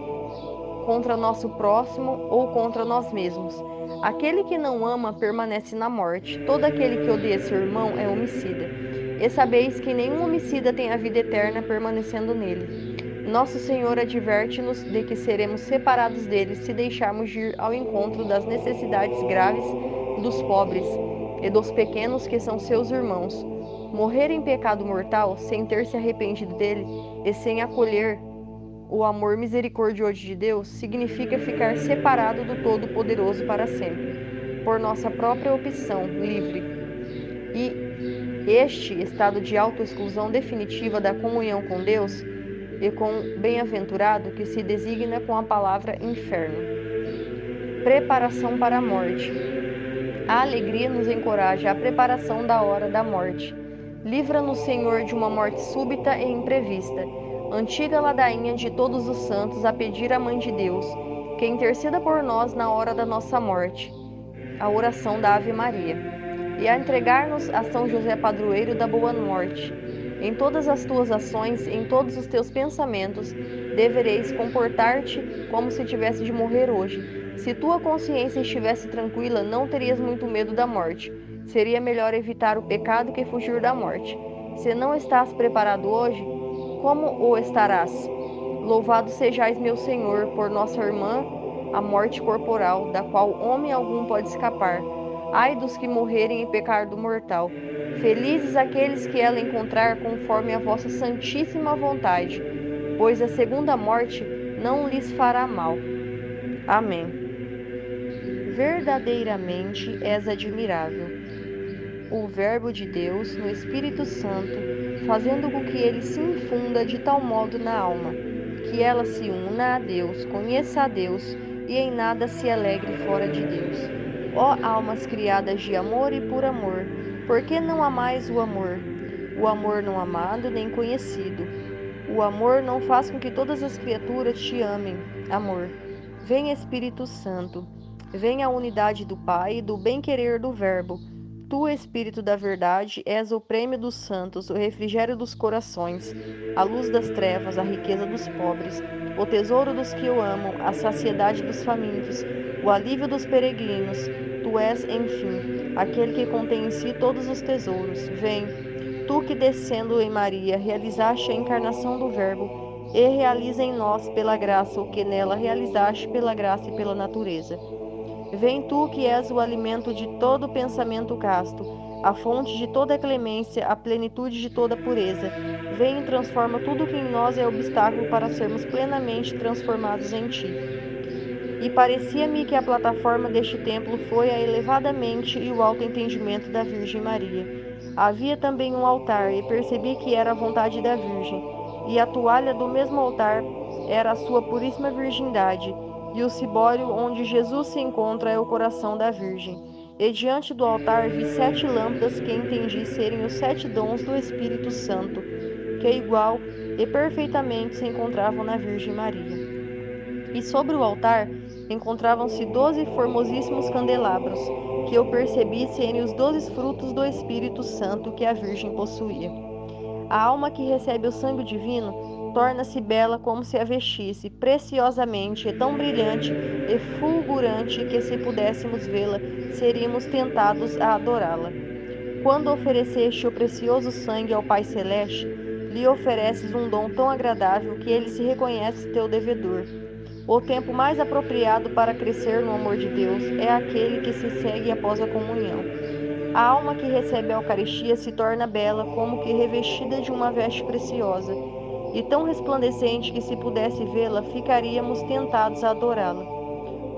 contra nosso próximo ou contra nós mesmos. Aquele que não ama permanece na morte. Todo aquele que odeia seu irmão é homicida. E sabeis que nenhum homicida tem a vida eterna permanecendo nele. Nosso Senhor adverte-nos de que seremos separados dele se deixarmos de ir ao encontro das necessidades graves dos pobres e dos pequenos que são seus irmãos. Morrer em pecado mortal, sem ter se arrependido dele e sem acolher o amor misericordioso de Deus, significa ficar separado do Todo-Poderoso para sempre, por nossa própria opção livre. E este estado de autoexclusão definitiva da comunhão com Deus e com o bem-aventurado que se designa com a palavra inferno. Preparação para a morte. A alegria nos encoraja à preparação da hora da morte. Livra-nos, Senhor, de uma morte súbita e imprevista. Antiga ladainha de todos os santos a pedir à Mãe de Deus, que interceda por nós na hora da nossa morte. A oração da Ave Maria. E a entregar-nos a São José, padroeiro da boa morte. Em todas as tuas ações, em todos os teus pensamentos, devereis comportar-te como se tivesse de morrer hoje. Se tua consciência estivesse tranquila, não terias muito medo da morte. Seria melhor evitar o pecado que fugir da morte. Se não estás preparado hoje, como o estarás? Louvado sejais, meu Senhor, por nossa irmã, a morte corporal, da qual homem algum pode escapar. Ai dos que morrerem em pecado mortal. Felizes aqueles que ela encontrar conforme a vossa santíssima vontade, pois a segunda morte não lhes fará mal. Amém. Verdadeiramente és admirável. O Verbo de Deus, no Espírito Santo, fazendo com que ele se infunda de tal modo na alma, que ela se una a Deus, conheça a Deus e em nada se alegre fora de Deus. Ó almas criadas de amor e por amor, por que não amais o amor? O amor não amado nem conhecido. O amor não faz com que todas as criaturas te amem. Amor. Vem Espírito Santo. Vem a unidade do Pai e do bem-querer do Verbo. Tu, Espírito da verdade, és o prêmio dos santos, o refrigério dos corações, a luz das trevas, a riqueza dos pobres, o tesouro dos que o amam, a saciedade dos famintos, o alívio dos peregrinos. Tu és, enfim, aquele que contém em si todos os tesouros. Vem, tu que descendo em Maria, realizaste a encarnação do Verbo, e realiza em nós, pela graça, o que nela realizaste pela graça e pela natureza. Vem tu que és o alimento de todo pensamento casto, a fonte de toda clemência, a plenitude de toda pureza. Vem e transforma tudo que em nós é obstáculo para sermos plenamente transformados em ti. E parecia-me que a plataforma deste templo foi a elevada mente e o alto entendimento da Virgem Maria. Havia também um altar, e percebi que era a vontade da Virgem, e a toalha do mesmo altar era a sua puríssima virgindade, e o cibório onde Jesus se encontra é o coração da Virgem. E diante do altar vi 7 lâmpadas que entendi serem os 7 dons do Espírito Santo, que igual e perfeitamente se encontravam na Virgem Maria. E sobre o altar encontravam-se 12 formosíssimos candelabros, que eu percebi serem os 12 frutos do Espírito Santo que a Virgem possuía. A alma que recebe o sangue divino torna-se bela como se a vestisse, preciosamente e tão brilhante e fulgurante que, se pudéssemos vê-la, seríamos tentados a adorá-la. Quando ofereceste o precioso sangue ao Pai Celeste, lhe ofereces um dom tão agradável que ele se reconhece teu devedor. O tempo mais apropriado para crescer no amor de Deus é aquele que se segue após a comunhão. A alma que recebe a Eucaristia se torna bela como que revestida de uma veste preciosa, e tão resplandecente que, se pudesse vê-la, ficaríamos tentados a adorá-la.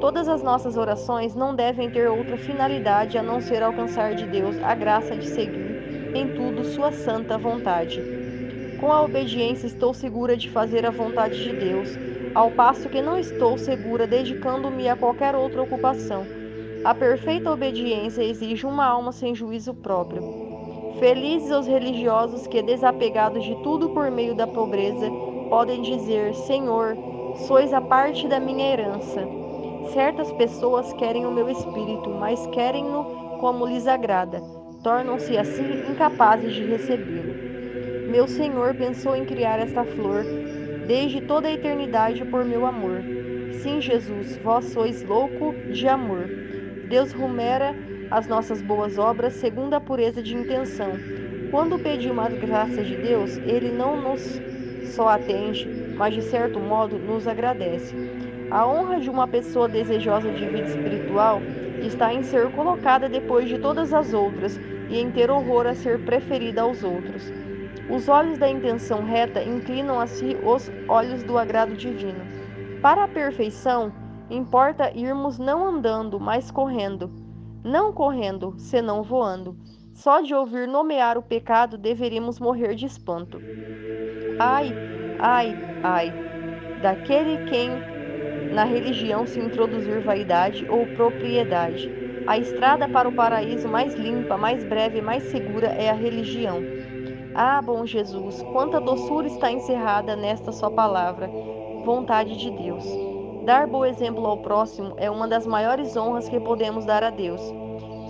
Todas as nossas orações não devem ter outra finalidade a não ser alcançar de Deus a graça de seguir em tudo sua santa vontade. Com a obediência estou segura de fazer a vontade de Deus, ao passo que não estou segura dedicando-me a qualquer outra ocupação. A perfeita obediência exige uma alma sem juízo próprio. Felizes os religiosos que, desapegados de tudo por meio da pobreza, podem dizer: Senhor, sois a parte da minha herança. Certas pessoas querem o meu espírito, mas querem-no como lhes agrada. Tornam-se assim incapazes de recebê-lo. Meu Senhor pensou em criar esta flor desde toda a eternidade por meu amor. Sim, Jesus, vós sois louco de amor. Deus rumera as nossas boas obras segundo a pureza de intenção. Quando pedimos as graças de Deus, Ele não nos só atende, mas de certo modo nos agradece. A honra de uma pessoa desejosa de vida espiritual está em ser colocada depois de todas as outras e em ter horror a ser preferida aos outros. Os olhos da intenção reta inclinam a si os olhos do agrado divino. Para a perfeição, importa irmos não andando, mas correndo. Não correndo, senão voando. Só de ouvir nomear o pecado deveríamos morrer de espanto. Ai, ai, ai, daquele quem na religião se introduzir vaidade ou propriedade. A estrada para o paraíso mais limpa, mais breve e mais segura é a religião. Ah, bom Jesus, quanta doçura está encerrada nesta só palavra, vontade de Deus. Dar bom exemplo ao próximo é uma das maiores honras que podemos dar a Deus.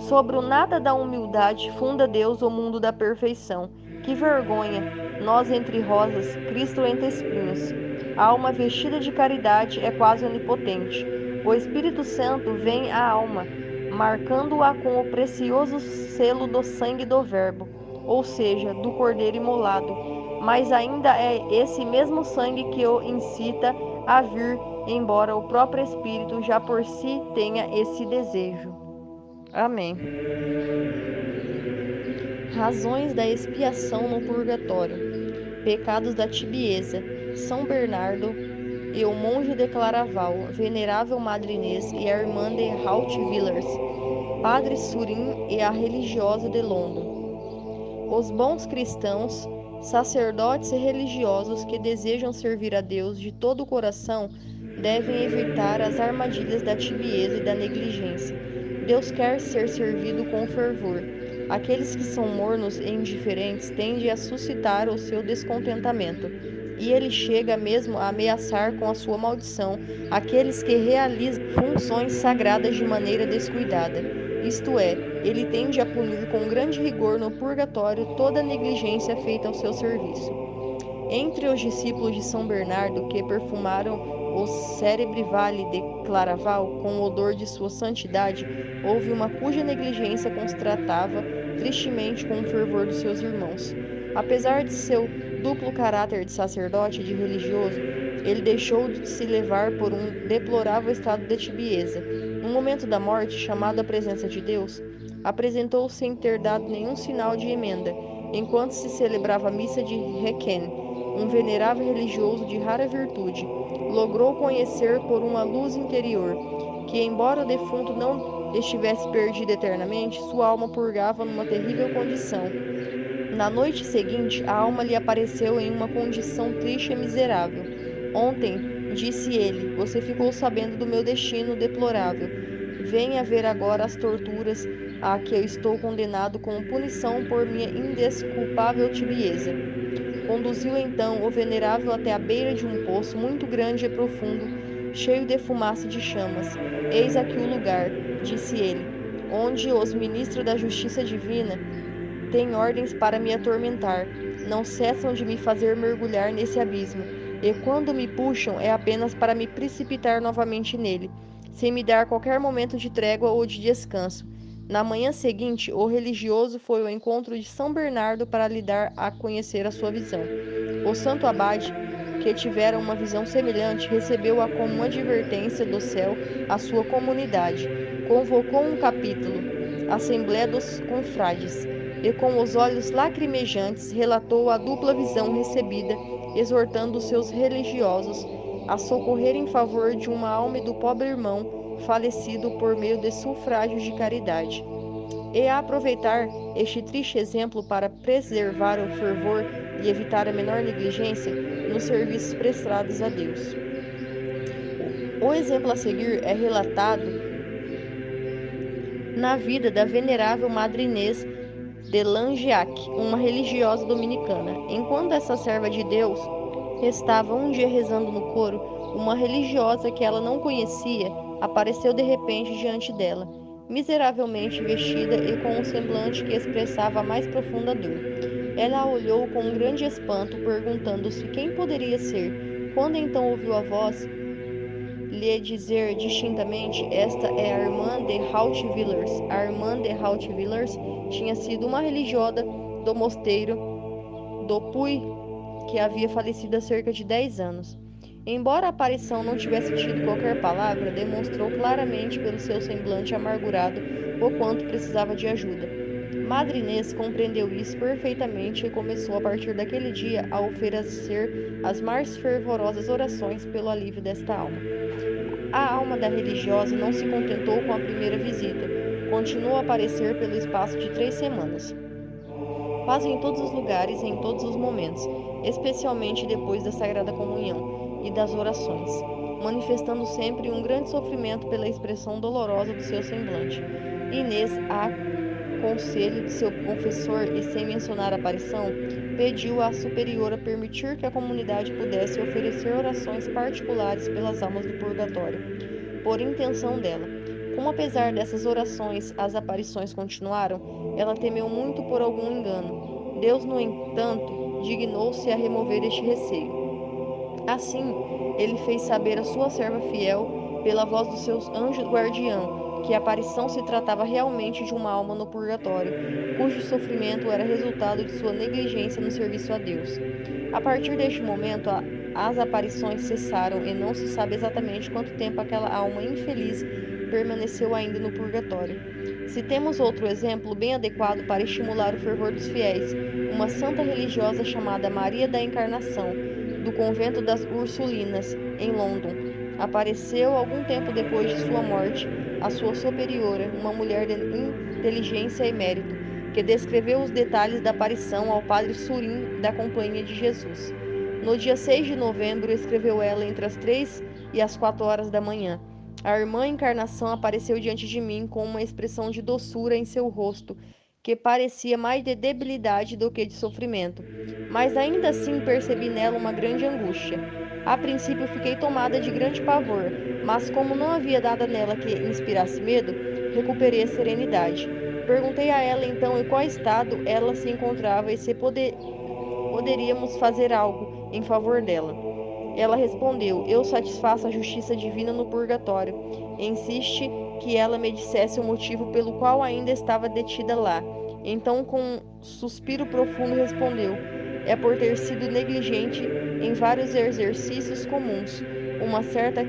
Sobre o nada da humildade funda Deus o mundo da perfeição. Que vergonha! Nós entre rosas, Cristo entre espinhos. A alma vestida de caridade é quase onipotente. O Espírito Santo vem à alma, marcando-a com o precioso selo do sangue do Verbo, ou seja, do Cordeiro imolado. Mas ainda é esse mesmo sangue que o incita a vir, embora o próprio Espírito já por si tenha esse desejo. Amém. Razões da expiação no purgatório. Pecados da tibieza. São Bernardo e o monge de Claraval, venerável Madre Inês e a irmã de Hautvillers, Padre Surim e a religiosa de London. Os bons cristãos, sacerdotes e religiosos que desejam servir a Deus de todo o coração devem evitar as armadilhas da tibieza e da negligência. Deus quer ser servido com fervor. Aqueles que são mornos e indiferentes tendem a suscitar o seu descontentamento, e ele chega mesmo a ameaçar com a sua maldição aqueles que realizam funções sagradas de maneira descuidada. Isto é, ele tende a punir com grande rigor no purgatório toda negligência feita ao seu serviço. Entre os discípulos de São Bernardo que perfumaram o célebre vale de Claraval com o odor de sua santidade, houve uma cuja negligência constratava tristemente com o fervor dos seus irmãos. Apesar de seu duplo caráter de sacerdote e de religioso, ele deixou de se levar por um deplorável estado de tibieza. No momento da morte, chamado à presença de Deus, apresentou-se sem ter dado nenhum sinal de emenda, enquanto se celebrava a missa de Requiem. Um venerável religioso de rara virtude, logrou conhecer por uma luz interior que, embora o defunto não estivesse perdido eternamente, sua alma purgava numa terrível condição. Na noite seguinte, a alma lhe apareceu em uma condição triste e miserável. Ontem, disse ele, você ficou sabendo do meu destino deplorável. Venha ver agora as torturas a que eu estou condenado como punição por minha indesculpável tibieza. Conduziu então o venerável até a beira de um poço muito grande e profundo, cheio de fumaça e de chamas. Eis aqui o lugar, disse ele, onde os ministros da justiça divina têm ordens para me atormentar. Não cessam de me fazer mergulhar nesse abismo, e quando me puxam é apenas para me precipitar novamente nele, sem me dar qualquer momento de trégua ou de descanso. Na manhã seguinte, o religioso foi ao encontro de São Bernardo para lhe dar a conhecer a sua visão. O santo abade, que tivera uma visão semelhante, recebeu-a como uma advertência do céu à sua comunidade. Convocou um capítulo, Assembleia dos Confrades, e com os olhos lacrimejantes relatou a dupla visão recebida, exortando os seus religiosos a socorrer em favor de uma alma e do pobre irmão falecido por meio de sufrágios de caridade, e a aproveitar este triste exemplo para preservar o fervor e evitar a menor negligência nos serviços prestados a Deus. O exemplo a seguir é relatado na vida da venerável Madre Inês de Langeac, uma religiosa dominicana. Enquanto essa serva de Deus estava um dia rezando no coro, uma religiosa que ela não conhecia apareceu de repente diante dela, miseravelmente vestida e com um semblante que expressava a mais profunda dor. Ela a olhou com um grande espanto, perguntando-se quem poderia ser. Quando então ouviu a voz lhe dizer distintamente, esta é a irmã de Hautvillers. A irmã de Hautvillers tinha sido uma religiosa do mosteiro do Puy, que havia falecido há cerca de 10 anos. Embora a aparição não tivesse tido qualquer palavra, demonstrou claramente pelo seu semblante amargurado o quanto precisava de ajuda. Madre Inês compreendeu isso perfeitamente e começou a partir daquele dia a oferecer as mais fervorosas orações pelo alívio desta alma. A alma da religiosa não se contentou com a primeira visita, continuou a aparecer pelo espaço de 3 semanas, quase em todos os lugares e em todos os momentos, especialmente depois da Sagrada Comunhão e das orações, manifestando sempre um grande sofrimento pela expressão dolorosa do seu semblante. Inês, a conselho de seu confessor e sem mencionar a aparição, pediu à superiora permitir que a comunidade pudesse oferecer orações particulares pelas almas do purgatório, por intenção dela. Como apesar dessas orações as aparições continuaram, ela temeu muito por algum engano. Deus, no entanto, dignou-se a remover este receio. Assim, ele fez saber à sua serva fiel, pela voz dos seus anjos guardião, que a aparição se tratava realmente de uma alma no purgatório, cujo sofrimento era resultado de sua negligência no serviço a Deus. A partir deste momento, as aparições cessaram e não se sabe exatamente quanto tempo aquela alma infeliz permaneceu ainda no purgatório. Se temos outro exemplo bem adequado para estimular o fervor dos fiéis, uma santa religiosa chamada Maria da Encarnação, do convento das Ursulinas, em London. Apareceu algum tempo depois de sua morte a sua superiora, uma mulher de inteligência e mérito, que descreveu os detalhes da aparição ao padre Surim da Companhia de Jesus. No dia 6 de novembro, escreveu ela entre as 3 e as 4 horas da manhã. A irmã Encarnação apareceu diante de mim com uma expressão de doçura em seu rosto, que parecia mais de debilidade do que de sofrimento, mas ainda assim percebi nela uma grande angústia. A princípio fiquei tomada de grande pavor, mas como não havia nada nela que inspirasse medo, recuperei a serenidade. Perguntei a ela então em qual estado ela se encontrava e se poderíamos fazer algo em favor dela. Ela respondeu: Eu satisfaço a justiça divina no purgatório. Insiste que ela me dissesse o motivo pelo qual ainda estava detida lá. Então, com um suspiro profundo, respondeu: É por ter sido negligente em vários exercícios comuns, uma certa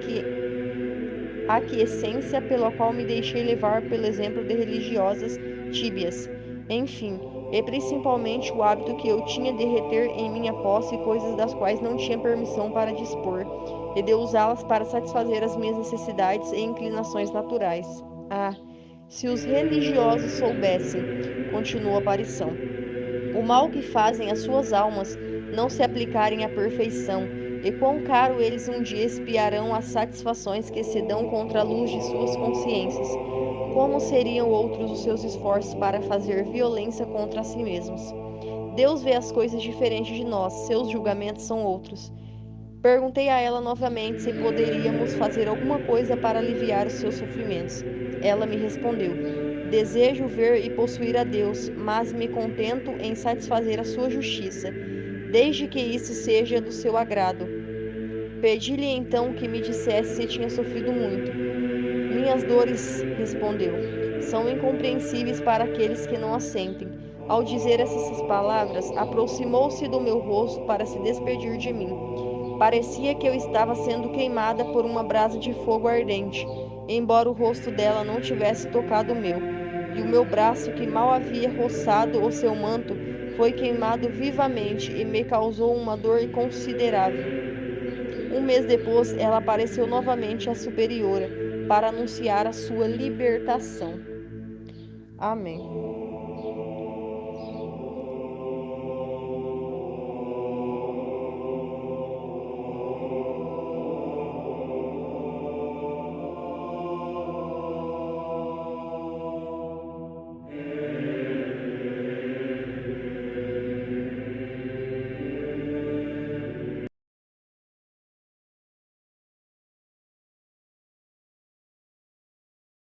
aquiescência pela qual me deixei levar pelo exemplo de religiosas tíbias. Enfim, e principalmente o hábito que eu tinha de reter em minha posse coisas das quais não tinha permissão para dispor, e de usá-las para satisfazer as minhas necessidades e inclinações naturais. Ah, se os religiosos soubessem, continuou a aparição, o mal que fazem às suas almas não se aplicarem à perfeição, e quão caro eles um dia espiarão as satisfações que se dão contra a luz de suas consciências. Como seriam outros os seus esforços para fazer violência contra si mesmos? Deus vê as coisas diferentes de nós, seus julgamentos são outros. Perguntei a ela novamente se poderíamos fazer alguma coisa para aliviar os seus sofrimentos. Ela me respondeu: Desejo ver e possuir a Deus, mas me contento em satisfazer a sua justiça, desde que isso seja do seu agrado. Pedi-lhe então que me dissesse se tinha sofrido muito. Minhas dores, respondeu, são incompreensíveis para aqueles que não as sentem. Ao dizer essas palavras, aproximou-se do meu rosto para se despedir de mim. Parecia que eu estava sendo queimada por uma brasa de fogo ardente, embora o rosto dela não tivesse tocado o meu, e o meu braço, que mal havia roçado o seu manto, foi queimado vivamente e me causou uma dor considerável. Um mês depois, ela apareceu novamente à superiora para anunciar a sua libertação. Amém.